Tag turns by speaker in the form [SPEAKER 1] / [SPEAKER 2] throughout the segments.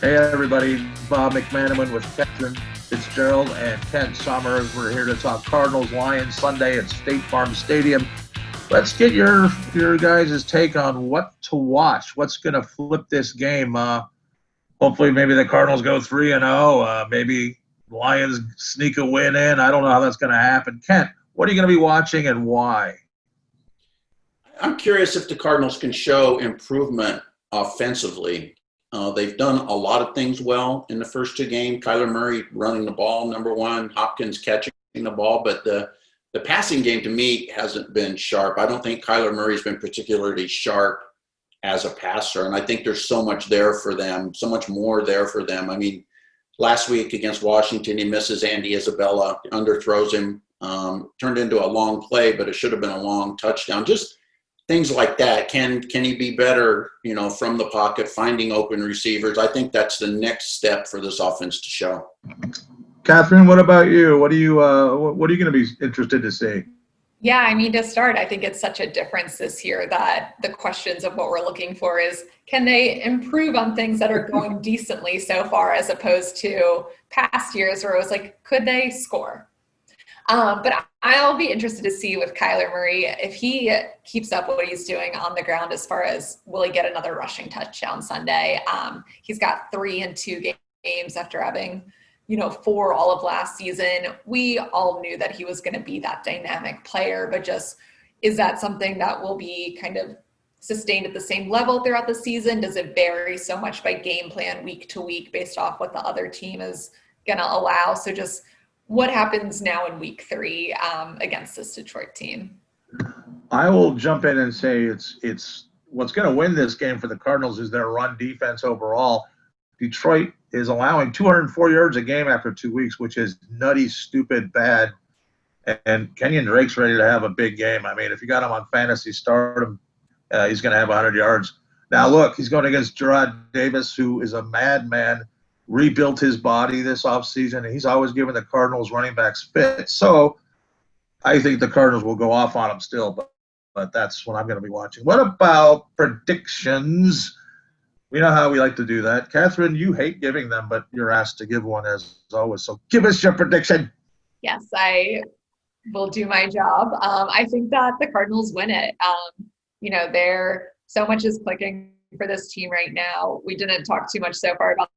[SPEAKER 1] Hey everybody, Bob McManaman with Katherine Fitzgerald and Ken Summers. We're here to talk Cardinals Lions Sunday at State Farm Stadium. Let's get your guys' take on what to watch. What's going to flip this game? Hopefully, maybe the Cardinals go 3-0. Maybe Lions sneak a win in. I don't know how that's going to happen. Kent, what are you going to be watching and why?
[SPEAKER 2] I'm curious if the Cardinals can show improvement offensively. They've done a lot of things well in the first two games. Kyler Murray running the ball, number one. Hopkins catching the ball. But the passing game, to me, hasn't been sharp. I don't think Kyler Murray's been particularly sharp as a passer. And I think there's so much there for them, so much more there for them. I mean, last week against Washington, he misses Andy Isabella, underthrows him, turned into a long play, but it should have been a long touchdown. Just things like that. Can he be better, from the pocket, finding open receivers? I think that's the next step for this offense to show.
[SPEAKER 1] Katherine, what about you? What are you going to be interested to see?
[SPEAKER 3] Yeah, I mean, to start, I think it's such a difference this year that the questions of what we're looking for is, can they improve on things that are going decently so far, as opposed to past years where it was like, could they score? But I'll be interested to see with Kyler Murray, if he keeps up what he's doing on the ground as far as will he get another rushing touchdown Sunday. He's got 3 in 2 games after having, 4 all of last season. We all knew that he was going to be that dynamic player, but just is that something that will be kind of sustained at the same level throughout the season? Does it vary so much by game plan week to week based off what the other team is going to allow? So just what happens now in week 3 against this Detroit team?
[SPEAKER 1] I will jump in and say it's what's going to win this game for the Cardinals is their run defense overall. Detroit is allowing 204 yards a game after 2 weeks, which is nutty, stupid, bad. And Kenyan Drake's ready to have a big game. I mean, if you got him on fantasy, start him. He's going to have 100 yards. Now, look, he's going against Gerard Davis, who is a madman, rebuilt his body this offseason, and he's always given the Cardinals running backs fit. So I think the Cardinals will go off on him still, but that's what I'm going to be watching. What about predictions? We know how we like to do that. Katherine, you hate giving them, but you're asked to give one as always. So give us your prediction.
[SPEAKER 3] Yes, I will do my job. I think that the Cardinals win it. So much is clicking for this team right now. We didn't talk too much so far about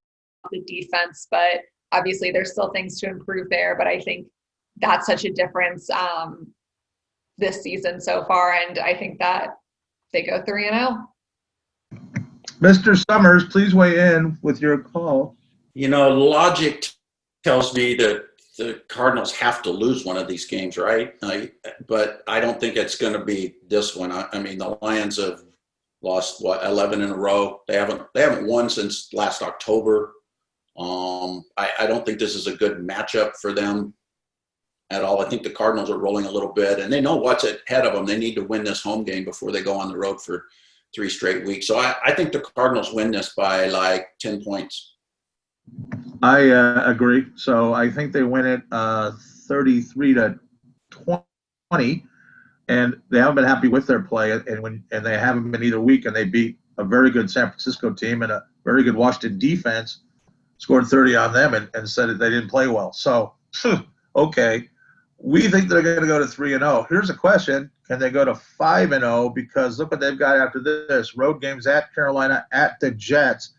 [SPEAKER 3] the defense, but obviously there's still things to improve there. But I think that's such a difference this season so far, and I think that they go 3-0.
[SPEAKER 1] Mr. Summers, please weigh in with your call.
[SPEAKER 2] Logic tells me that the Cardinals have to lose one of these games, right? But I don't think it's going to be this one. I mean, the Lions have lost 11 in a row. They haven't won since last October. I don't think this is a good matchup for them at all. I think the Cardinals are rolling a little bit, and they know what's ahead of them. They need to win this home game before they go on the road for 3 straight weeks. So I think the Cardinals win this by like 10 points.
[SPEAKER 1] I agree. So I think they win it 33-20, and they haven't been happy with their play, and they haven't been either week, and they beat a very good San Francisco team and a very good Washington defense, scored 30 on them, and said that they didn't play well. So, okay. We think they're going to go to 3-0. Here's a question. Can they go to 5-0? Because look what they've got after this. Road games at Carolina, at the Jets.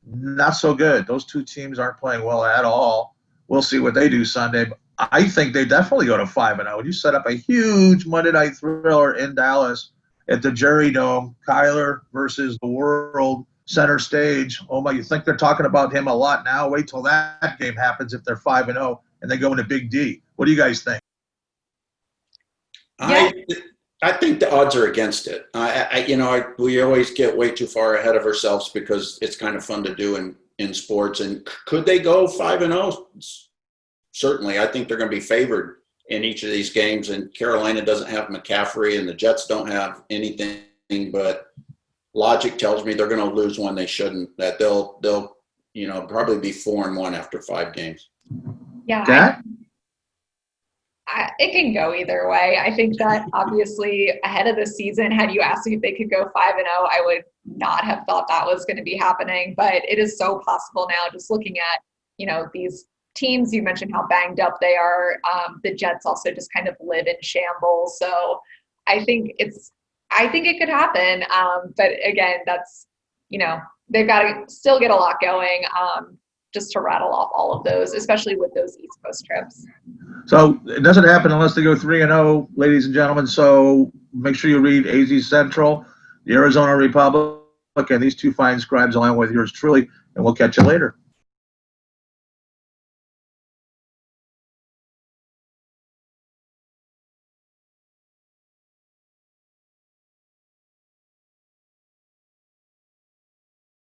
[SPEAKER 1] Not so good. Those two teams aren't playing well at all. We'll see what they do Sunday. But I think they definitely go to 5-0. You set up a huge Monday night thriller in Dallas at the Jerry Dome. Kyler versus the world, center stage. Oh, my, you think they're talking about him a lot now? Wait till that game happens if they're 5-0 and they go into Big D. What do you guys think?
[SPEAKER 2] I think the odds are against it. We always get way too far ahead of ourselves because it's kind of fun to do in sports. And could they go 5-0? Certainly. I think they're going to be favored in each of these games. And Carolina doesn't have McCaffrey, and the Jets don't have anything. But logic tells me they're going to lose one they shouldn't. That they'll probably be 4-1 after 5 games.
[SPEAKER 3] Yeah. It can go either way. I think that obviously ahead of the season, had you asked me if they could go 5-0, I would not have thought that was going to be happening, but it is so possible now, just looking at, these teams. You mentioned how banged up they are. The Jets also just kind of live in shambles. So I think it could happen. But again, that's, they've got to still get a lot going, just to rattle off all of those, especially with those East Coast trips.
[SPEAKER 1] So it doesn't happen unless they go 3-0, ladies and gentlemen. So make sure you read AZ Central, the Arizona Republic, and these two fine scribes along with yours truly, and we'll catch you later.